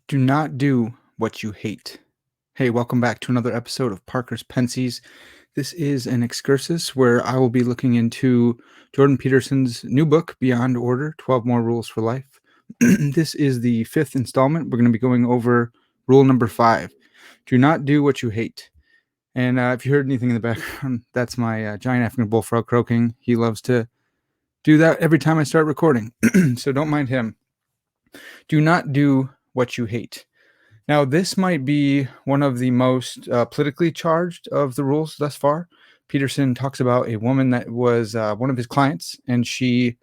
Do not do what you hate. Hey, welcome back to another episode of Parker's Pensées. This is an excursus where I will be looking into Jordan Peterson's new book, Beyond Order 12 More Rules for Life. This is the fifth installment. We're going to be going over rule number 5. Do not do what you hate. And if you heard anything in the background, that's my giant African bullfrog croaking. He loves to do that every time I start recording. So don't mind him. Do not do what you hate. Now, this might be one of the most politically charged of the rules thus far. Peterson talks about a woman that was one of his clients, and she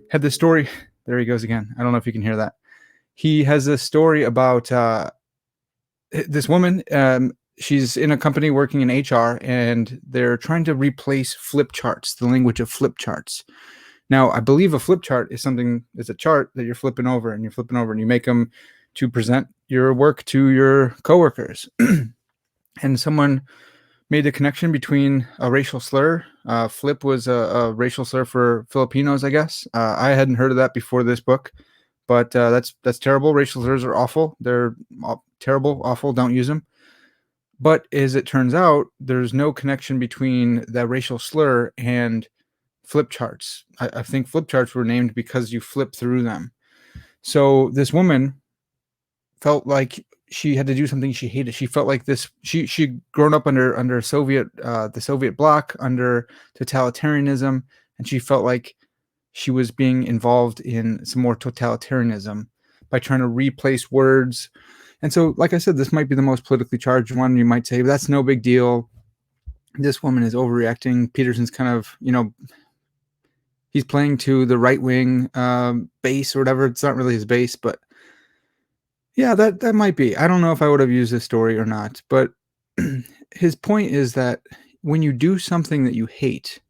had this story. There he goes again. I don't know if you can hear that. He has this story about this woman. She's in a company working in HR, and they're trying to replace flip charts, the language of flip charts. Now, I believe a flip chart is a chart that you're flipping over, and you make them to present your work to your coworkers. And someone made a connection between a racial slur. Flip was a racial slur for Filipinos, I guess. I hadn't heard of that before this book, but that's terrible. Racial slurs are awful. They're terrible, awful. Don't use them. But as it turns out, there's no connection between that racial slur and flip charts. I think flip charts were named because you flip through them. So this woman felt like she had to do something she hated. She felt like this. She'd grown up under Soviet, the Soviet bloc, under totalitarianism, and she felt like she was being involved in some more totalitarianism by trying to replace words. And so, like I said, this might be the most politically charged one. You might say, that's no big deal. This woman is overreacting. Peterson's kind of, he's playing to the right wing base or whatever. It's not really his base, but yeah, that might be. I don't know if I would have used this story or not, but his point is that when you do something that you hate,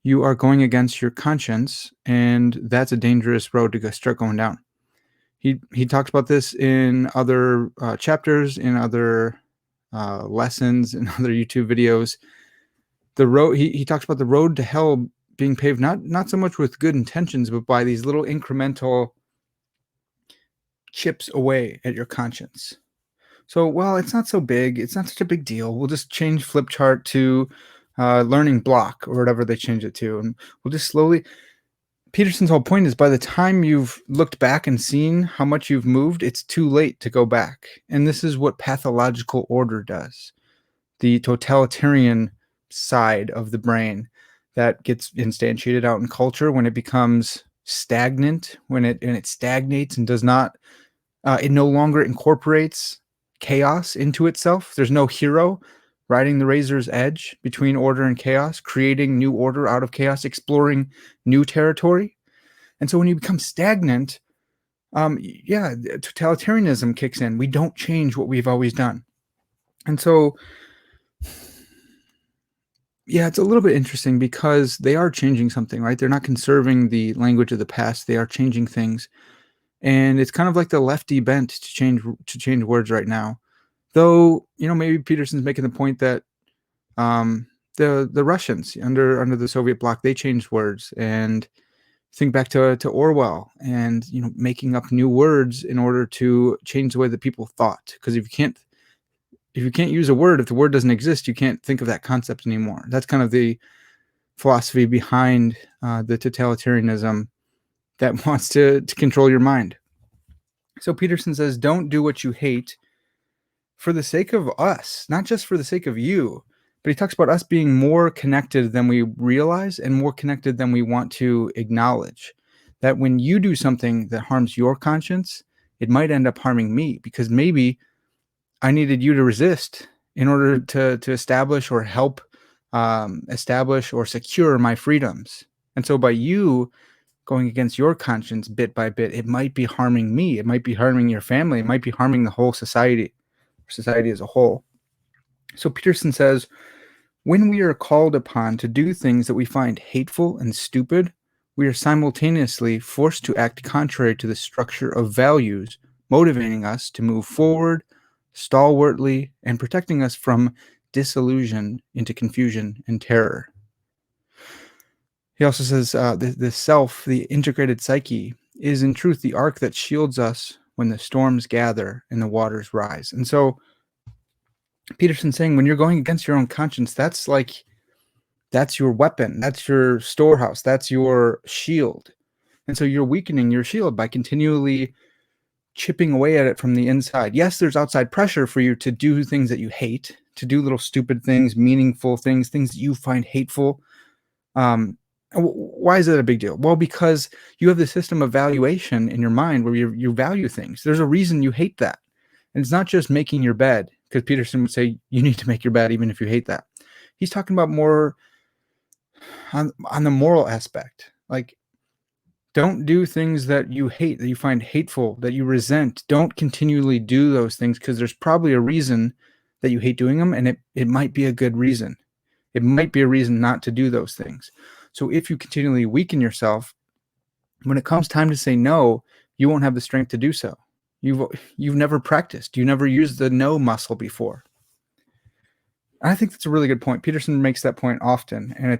you are going against your conscience, and that's a dangerous road to start going down. He talks about this in other chapters, in other lessons, in other YouTube videos. The road he talks about the road to hell being paved not so much with good intentions, but by these little incremental chips away at your conscience. So, well, it's not so big. It's not such a big deal. We'll just change flip chart to learning block or whatever they change it to. And we'll just slowly. Peterson's whole point is by the time you've looked back and seen how much you've moved, it's too late to go back. And this is what pathological order does. The totalitarian side of the brain that gets instantiated out in culture when it becomes stagnant, when it stagnates and does not, it no longer incorporates chaos into itself. There's no hero riding the razor's edge between order and chaos, creating new order out of chaos, exploring new territory. And so when you become stagnant, totalitarianism kicks in. We don't change what we've always done. And so, yeah, it's a little bit interesting because they are changing something, right? They're not conserving the language of the past. They are changing things. And it's kind of like the lefty bent to change words right now. Though, maybe Peterson's making the point that the Russians under the Soviet bloc, they changed words. And think back to Orwell and making up new words in order to change the way that people thought. Because if you can't use a word, if the word doesn't exist, you can't think of that concept anymore. That's kind of the philosophy behind the totalitarianism that wants to control your mind. So Peterson says, don't do what you hate for the sake of us, not just for the sake of you. But he talks about us being more connected than we realize and more connected than we want to acknowledge. That when you do something that harms your conscience, it might end up harming me because maybe I needed you to resist in order to establish or help establish or secure my freedoms. And so by you going against your conscience bit by bit, it might be harming me. It might be harming your family. It might be harming the whole society as a whole. So Peterson says, when we are called upon to do things that we find hateful and stupid, we are simultaneously forced to act contrary to the structure of values, motivating us to move forward stalwartly and protecting us from disillusion into confusion and terror. He also says the self, the integrated psyche, is in truth the arc that shields us when the storms gather and the waters rise. And so Peterson's saying when you're going against your own conscience, that's your weapon, that's your storehouse, that's your shield. And so you're weakening your shield by continually chipping away at it from the inside. Yes, there's outside pressure for you to do things that you hate, to do little stupid things, meaningful things, things that you find hateful. Why is that a big deal? Well, because you have the system of valuation in your mind where you value things. There's a reason you hate that. And it's not just making your bed, because Peterson would say you need to make your bed even if you hate that. He's talking about more on the moral aspect. Like, don't do things that you hate, that you find hateful, that you resent. Don't continually do those things because there's probably a reason that you hate doing them, and it might be a good reason. It might be a reason not to do those things. So if you continually weaken yourself, when it comes time to say no, you won't have the strength to do so. You've never practiced. You never used the no muscle before. And I think that's a really good point. Peterson makes that point often, and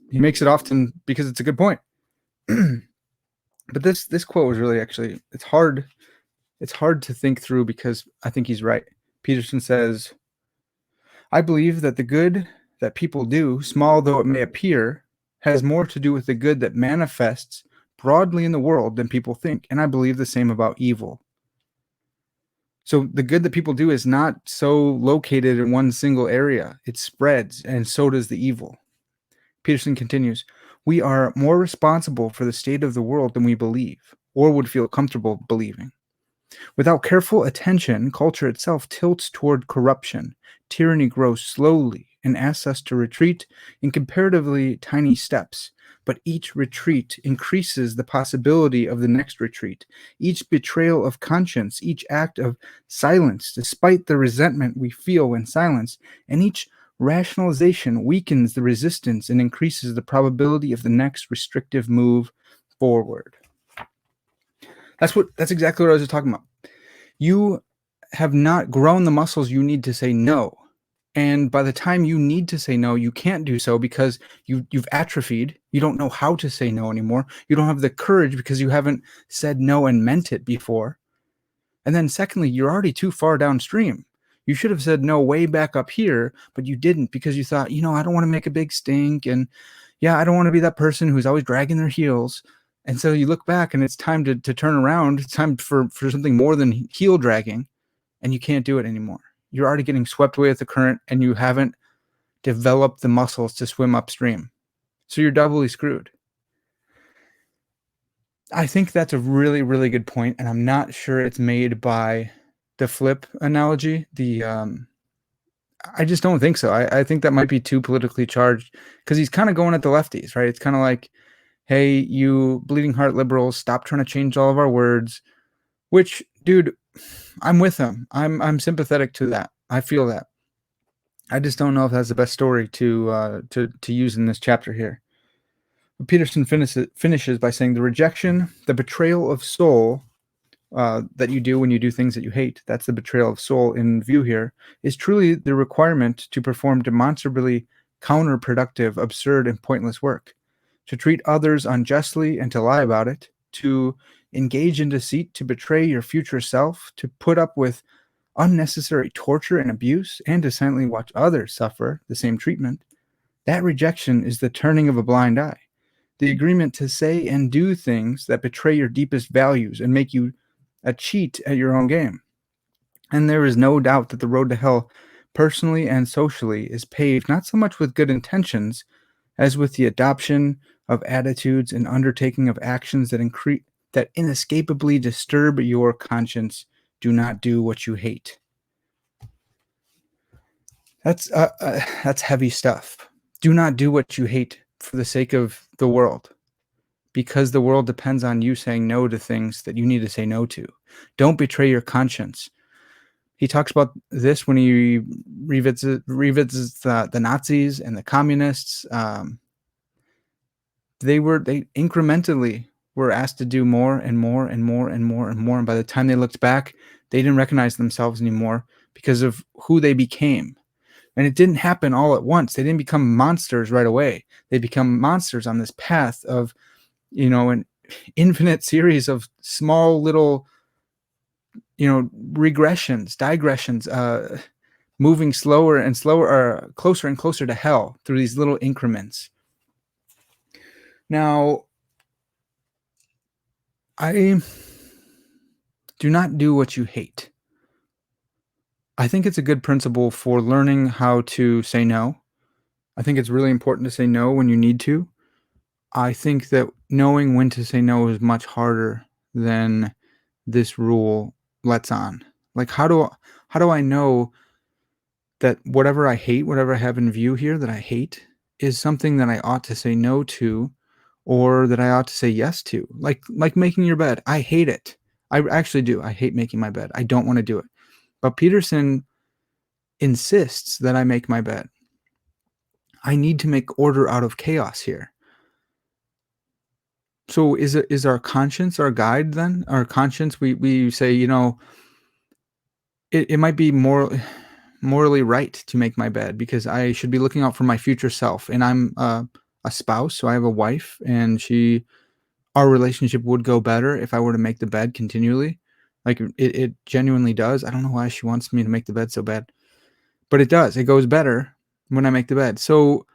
he makes it often because it's a good point. But this quote was really it's hard to think through because I think he's right. Peterson says, I believe that the good that people do, small though it may appear, has more to do with the good that manifests broadly in the world than people think. And I believe the same about evil. So the good that people do is not so located in one single area. It spreads, and so does the evil. Peterson continues, we are more responsible for the state of the world than we believe, or would feel comfortable believing. Without careful attention, culture itself tilts toward corruption. Tyranny grows slowly and asks us to retreat in comparatively tiny steps. But each retreat increases the possibility of the next retreat. Each betrayal of conscience, each act of silence, despite the resentment we feel when silenced, and each rationalization weakens the resistance and increases the probability of the next restrictive move forward. That's exactly what I was talking about. You have not grown the muscles you need to say no. And by the time you need to say no, you can't do so because you've atrophied. You don't know how to say no anymore. You don't have the courage because you haven't said no and meant it before. And then secondly, you're already too far downstream. You should have said no way back up here, but you didn't because you thought, I don't want to make a big stink. And yeah, I don't want to be that person who's always dragging their heels. And so you look back and it's time to turn around. It's time for something more than heel dragging, and you can't do it anymore. You're already getting swept away with the current and you haven't developed the muscles to swim upstream. So you're doubly screwed. I think that's a really, really good point, and I'm not sure it's made by the flip analogy. I just don't think so. I think that might be too politically charged because he's kind of going at the lefties, right? It's kind of like, hey, you bleeding heart liberals, stop trying to change all of our words, which, dude, I'm with him. I'm sympathetic to that. I feel that. I just don't know if that's the best story to use in this chapter here. But Peterson finishes by saying the rejection, the betrayal of soul that you do when you do things that you hate, that's the betrayal of soul in view here, is truly the requirement to perform demonstrably counterproductive, absurd, and pointless work. To treat others unjustly and to lie about it, to engage in deceit, to betray your future self, to put up with unnecessary torture and abuse, and to silently watch others suffer the same treatment, that rejection is the turning of a blind eye. The agreement to say and do things that betray your deepest values and make you a cheat at your own game. And there is no doubt that the road to hell, personally and socially, is paved not so much with good intentions as with the adoption of attitudes and undertaking of actions that inescapably disturb your conscience. Do not do what you hate. That's heavy stuff. Do not do what you hate for the sake of the world, because the world depends on you saying no to things that you need to say no to. Don't betray your conscience. He talks about this when he revisits the Nazis and the communists. They incrementally were asked to do more and more and more and more and more. And by the time they looked back, they didn't recognize themselves anymore because of who they became. And it didn't happen all at once. They didn't become monsters right away. They become monsters on this path of, an infinite series of small little regressions, digressions, moving slower and slower, or closer and closer to hell through these little increments. Now, I do not do what you hate. I think it's a good principle for learning how to say no. I think it's really important to say no when you need to. I think that knowing when to say no is much harder than this rule lets on. Like, how do I know that whatever I hate, whatever I have in view here that I hate, is something that I ought to say no to, or that I ought to say yes to? Like making your bed. I hate it. I actually do. I hate making my bed. I don't want to do it. But Peterson insists that I make my bed. I need to make order out of chaos here. So is our conscience our guide then? Our conscience, we say, it might be morally right to make my bed because I should be looking out for my future self. And I'm a spouse, so I have a wife, and our relationship would go better if I were to make the bed continually. Like it genuinely does. I don't know why she wants me to make the bed so bad, but it does. It goes better when I make the bed. So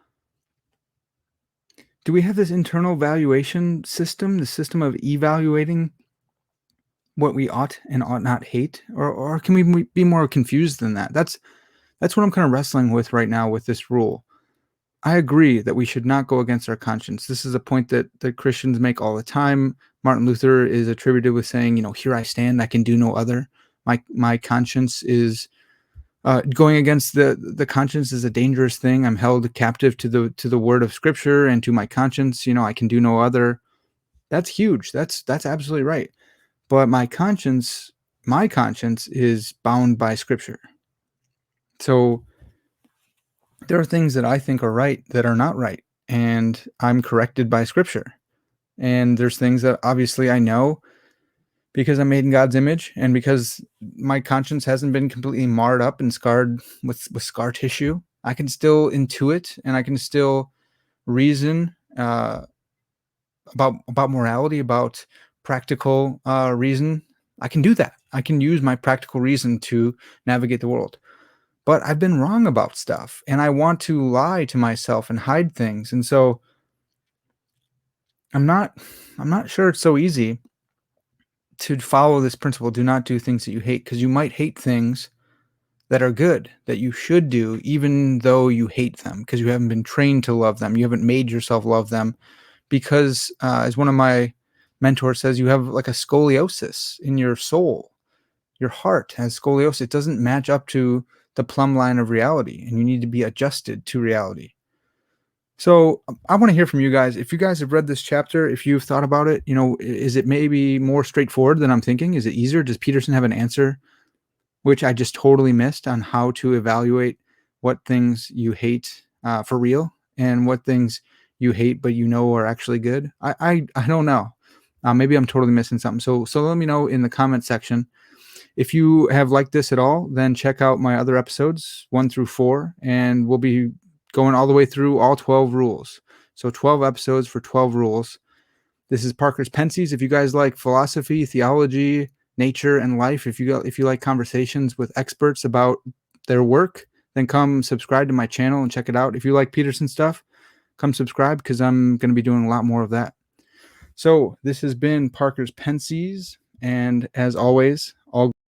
do we have this internal valuation system, the system of evaluating what we ought and ought not hate, or can we be more confused than that? That's what I'm kind of wrestling with right now with this rule. I agree that we should not go against our conscience. This is a point that Christians make all the time. Martin Luther is attributed with saying, "Here I stand, I can do no other." My conscience is going against the conscience is a dangerous thing. I'm held captive to the word of Scripture and to my conscience. I can do no other. That's huge. That's absolutely right. But my conscience is bound by Scripture. So there are things that I think are right that are not right, and I'm corrected by Scripture. And there's things that obviously I know because I'm made in God's image, and because my conscience hasn't been completely marred up and scarred with scar tissue. I can still intuit, and I can still reason about morality, about practical reason. I can do that. I can use my practical reason to navigate the world. But I've been wrong about stuff, and I want to lie to myself and hide things. And so I'm not I'm not sure it's so easy to follow this principle. Do not do things that you hate, because you might hate things that are good that you should do even though you hate them, because you haven't been trained to love them. You haven't made yourself love them because as one of my mentors says, you have like a scoliosis in your soul. Your heart has scoliosis. It doesn't match up to the plumb line of reality, and you need to be adjusted to reality. So I want to hear from you guys. If you guys have read this chapter, if you've thought about it, is it maybe more straightforward than I'm thinking? Is it easier? Does Peterson have an answer, which I just totally missed, on how to evaluate what things you hate for real and what things you hate but are actually good? I don't know. Maybe I'm totally missing something. So let me know in the comment section. If you have liked this at all, then check out my other episodes 1 through 4, and we'll be going all the way through all 12 rules. So 12 episodes for 12 rules. This is Parker's Pensées. If you guys like philosophy, theology, nature, and life, if you like conversations with experts about their work, then come subscribe to my channel and check it out. If you like Peterson stuff, come subscribe, because I'm going to be doing a lot more of that. So this has been Parker's Pensées, and as always, all